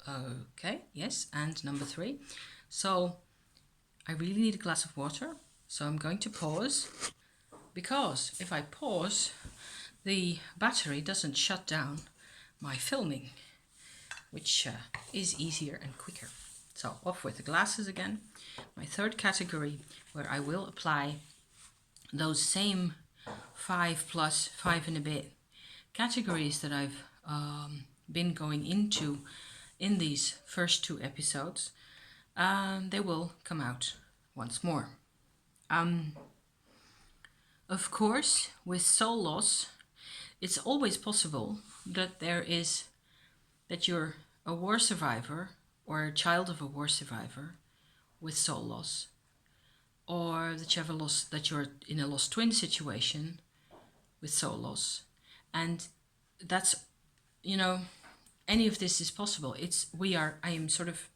Okay, yes, and number 3. So I really need a glass of water, so I'm going to pause, because if I pause, the battery doesn't shut down my filming, which is easier and quicker. So off with the glasses again. My third category, where I will apply those same 5 plus 5 and a bit categories that I've been going into in these first 2 episodes, they will come out once more. Of course, with soul loss, it's always possible that you're a war survivor or a child of a war survivor with soul loss, or that you're in a lost twin situation with soul loss, and that's, any of this is possible. I am sort of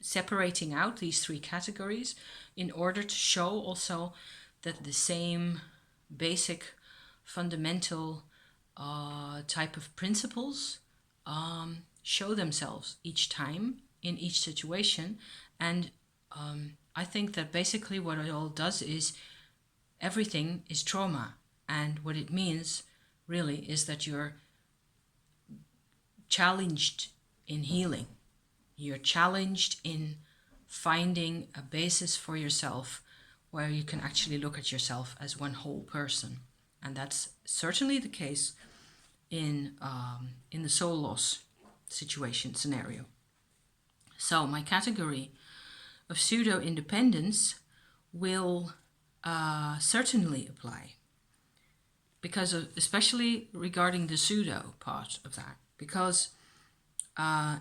separating out these 3 categories in order to show also that the same basic fundamental type of principles show themselves each time in each situation. And I think that basically what it all does is everything is trauma, and what it means really is that you're challenged in healing. You're challenged in finding a basis for yourself where you can actually look at yourself as one whole person. And that's certainly the case in the soul loss situation scenario. So my category of pseudo-independence will certainly apply, because especially regarding the pseudo part of that, because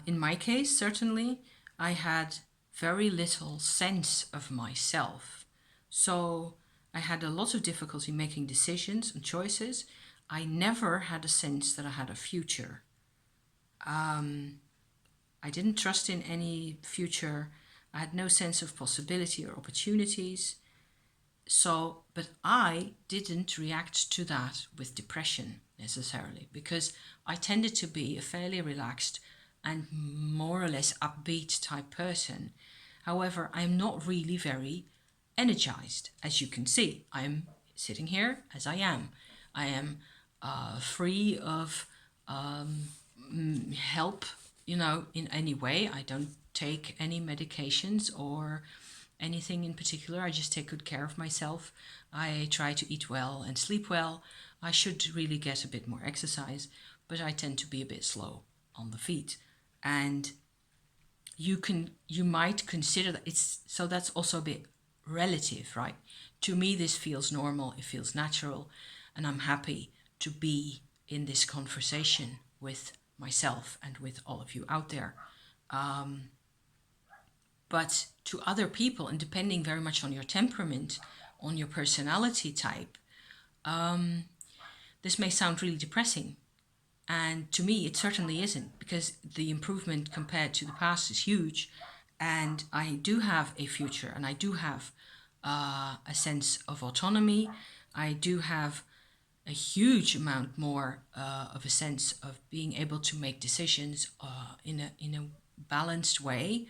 in my case, certainly, I had very little sense of myself. So I had a lot of difficulty making decisions and choices. I never had a sense that I had a future. I didn't trust in any future. I had no sense of possibility or opportunities. So, but I didn't react to that with depression necessarily, because I tended to be a fairly relaxed and more or less upbeat type person. However, I'm not really very energized. As you can see, I'm sitting here as I am. I am free of help, in any way. I don't take any medications or anything in particular. I just take good care of myself. I try to eat well and sleep well. I should really get a bit more exercise, but I tend to be a bit slow on the feet. And you might consider that so that's also a bit relative, right? To me, this feels normal, it feels natural, and I'm happy to be in this conversation with myself and with all of you out there. But to other people, and depending very much on your temperament, on your personality type, this may sound really depressing. And to me, it certainly isn't, because the improvement compared to the past is huge. And I do have a future, and I do have a sense of autonomy. I do have a huge amount more of a sense of being able to make decisions in a balanced way,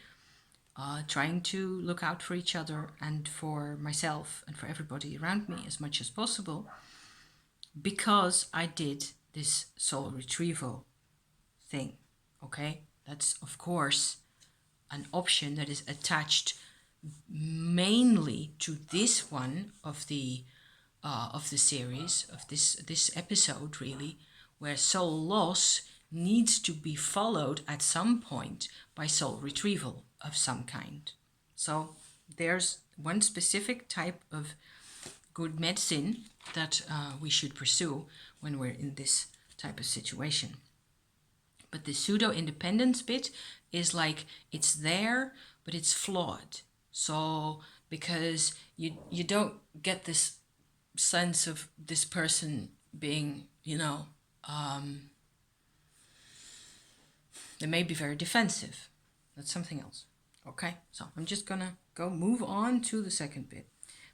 trying to look out for each other and for myself and for everybody around me as much as possible, because I did this soul retrieval thing. Okay, that's of course an option that is attached mainly to this one of the series of this episode, really, where soul loss needs to be followed at some point by soul retrieval of some kind. So there's one specific type of good medicine that we should pursue when we're in this type of situation. But the pseudo-independence bit is like, it's there, but it's flawed. So because you don't get this sense of this person being, they may be very defensive. That's something else. Okay, so I'm just gonna move on to the second bit.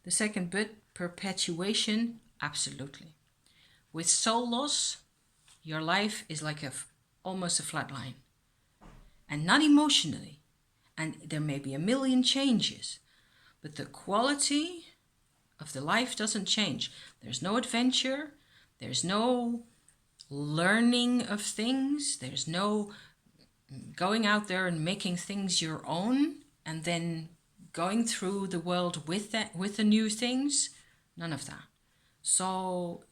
The second bit, perpetuation, absolutely. With soul loss, your life is like almost a flat line. and not emotionally. And there may be a million changes, but the quality of the life doesn't change. There's no adventure, there's no learning of things, there's no going out there and making things your own and then going through the world with the new things. None of that. So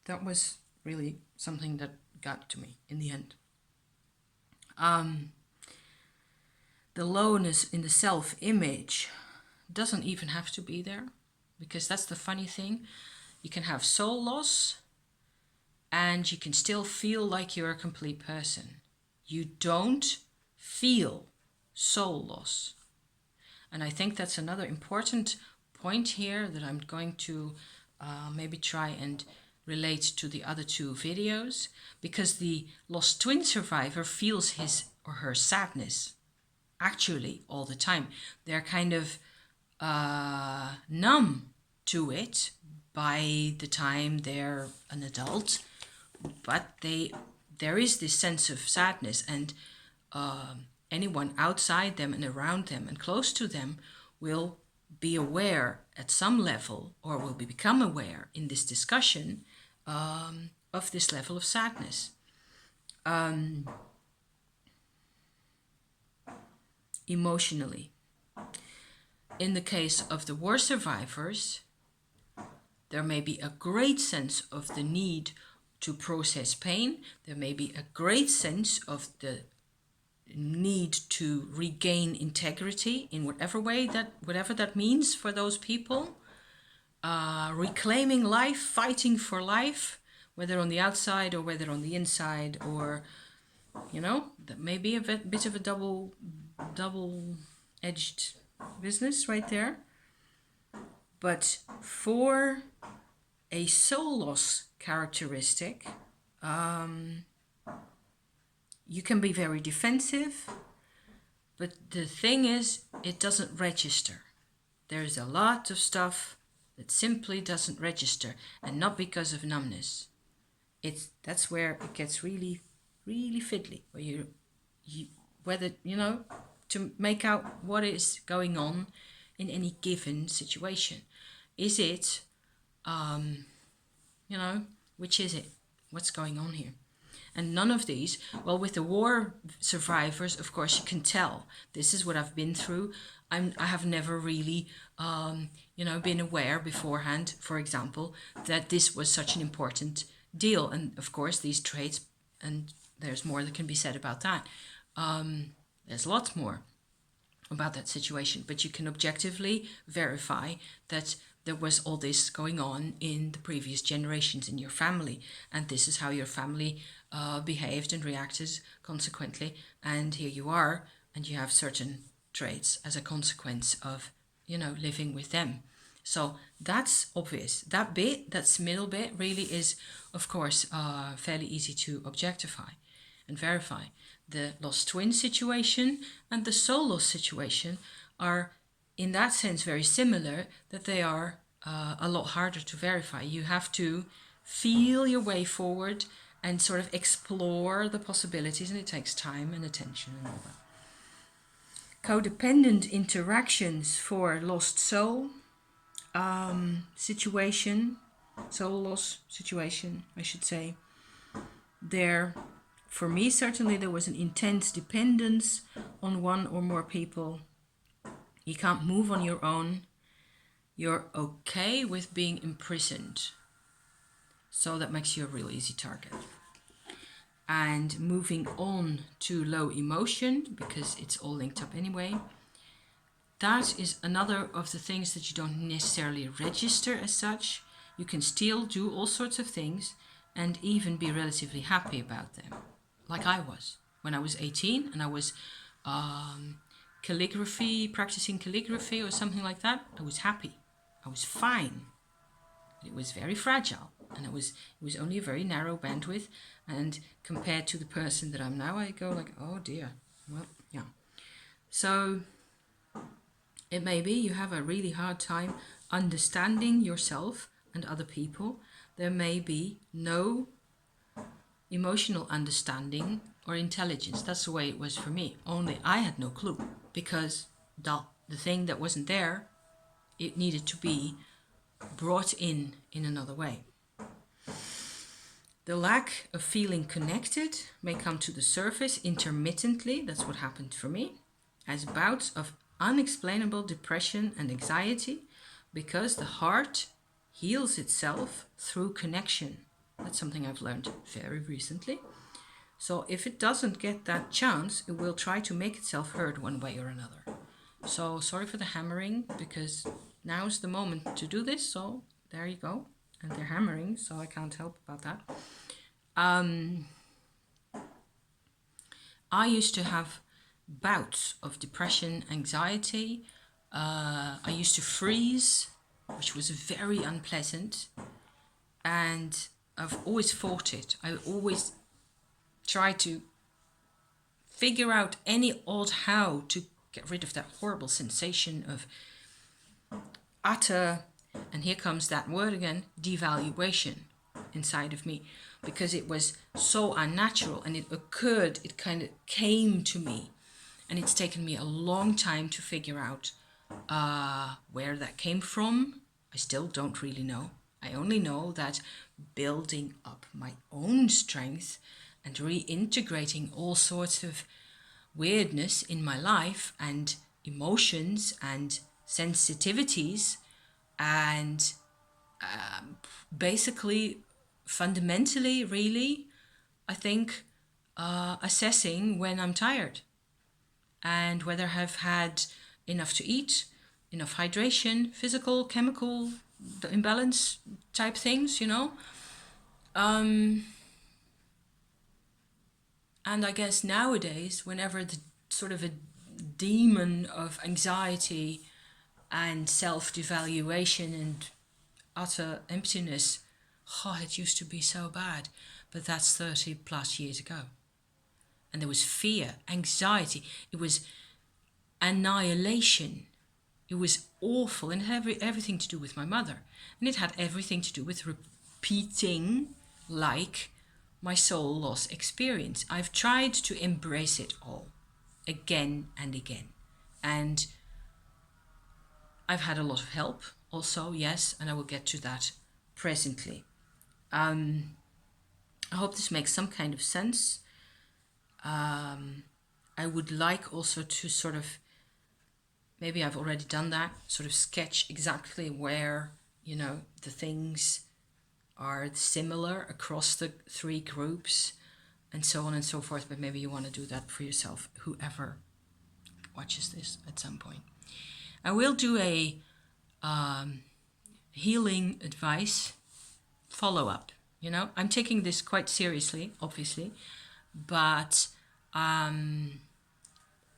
that was really something that got to me in the end. The lowness in the self-image doesn't even have to be there, because that's the funny thing. You can have soul loss and you can still feel like you're a complete person. You don't feel soul loss. And I think that's another important point here that I'm going to maybe try and relate to the other two videos, because the lost twin survivor feels his or her sadness actually all the time. They're kind of numb to it by the time they're an adult, but there is this sense of sadness, and anyone outside them and around them and close to them will be aware at some level, or will become aware in this discussion of this level of sadness. Emotionally, in the case of the war survivors, there may be a great sense of the need to process pain. There may be a great sense of the need to regain integrity in whatever that means for those people. Reclaiming life, fighting for life, whether on the outside or whether on the inside, or, that may be a bit of a double-edged business right there. But for a soul loss characteristic, you can be very defensive, but the thing is, it doesn't register. There's a lot of stuff that simply doesn't register, and not because of numbness. That's where it gets really, really fiddly, where to make out what is going on in any given situation. Is it, which is it? What's going on here? And none of these, well, with the war survivors, of course, you can tell. This is what I've been through. I have never really, been aware beforehand, for example, that this was such an important deal. And of course, these traits, and there's more that can be said about that. There's lots more about that situation, but you can objectively verify that there was all this going on in the previous generations in your family, and this is how your family behaved and reacted consequently, and here you are, and you have certain traits as a consequence of living with them. So that's obvious. That middle bit really is, of course, fairly easy to objectify and verify. The lost twin situation and the soul loss situation are in that sense very similar, that they are a lot harder to verify. You have to feel your way forward and sort of explore the possibilities, and it takes time and attention and all that. Codependent interactions for lost soul situation, soul loss situation, I should say. There, for me, certainly there was an intense dependence on one or more people. You can't move on your own. You're okay with being imprisoned. So that makes you a real easy target. And moving on to low emotion, because it's all linked up anyway. That is another of the things that you don't necessarily register as such. You can still do all sorts of things and even be relatively happy about them. Like I was when I was 18 and I was practicing calligraphy or something like that. I was happy. I was fine. It was very fragile, and it was only a very narrow bandwidth, and compared to the person that I'm now, I go like, oh dear. Well, yeah. So it may be you have a really hard time understanding yourself and other people. There may be no emotional understanding or intelligence. That's the way it was for me. Only I had no clue, because the thing that wasn't there, it needed to be brought in another way. The lack of feeling connected may come to the surface intermittently, that's what happened for me, as bouts of unexplainable depression and anxiety, because the heart heals itself through connection. That's something I've learned very recently. So if it doesn't get that chance, it will try to make itself heard one way or another. So sorry for the hammering, because now's the moment to do this. So there you go. And they're hammering, so I can't help about that. I used to have bouts of depression, anxiety. I used to freeze, which was very unpleasant. And I've always fought it. I always tried to figure out any odd how to get rid of that horrible sensation of utter, and here comes that word again, devaluation inside of me, because it was so unnatural and it occurred, it kind of came to me, and it's taken me a long time to figure out where that came from. I still don't really know. I only know that building up my own strength and reintegrating all sorts of weirdness in my life and emotions and sensitivities and basically fundamentally really I think assessing when I'm tired and whether I've had enough to eat, enough hydration, physical, chemical, the imbalance type things, and I guess nowadays, whenever the sort of a demon of anxiety and self-devaluation and utter emptiness, it used to be so bad, but that's 30 plus years ago. And there was fear, anxiety, it was annihilation. It was awful, and it had everything to do with my mother. And it had everything to do with repeating like my soul loss experience. I've tried to embrace it all again and again. And I've had a lot of help also, yes, and I will get to that presently. I hope this makes some kind of sense. I would like also to sort of, maybe I've already done that, sort of sketch exactly where, the things are similar across the three groups and so on and so forth, but maybe you want to do that for yourself, whoever watches this at some point. I will do a healing advice follow-up. I'm taking this quite seriously, obviously, but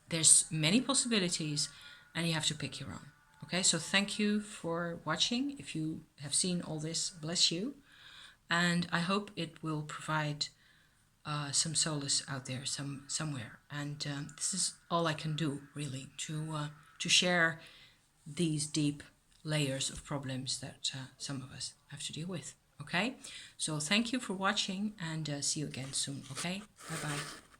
there's many possibilities and you have to pick your own. Okay, so thank you for watching. If you have seen all this, bless you. And I hope it will provide some solace out there somewhere. And this is all I can do, really, to share these deep layers of problems that some of us have to deal with. Okay, so thank you for watching, and see you again soon. Okay, bye-bye.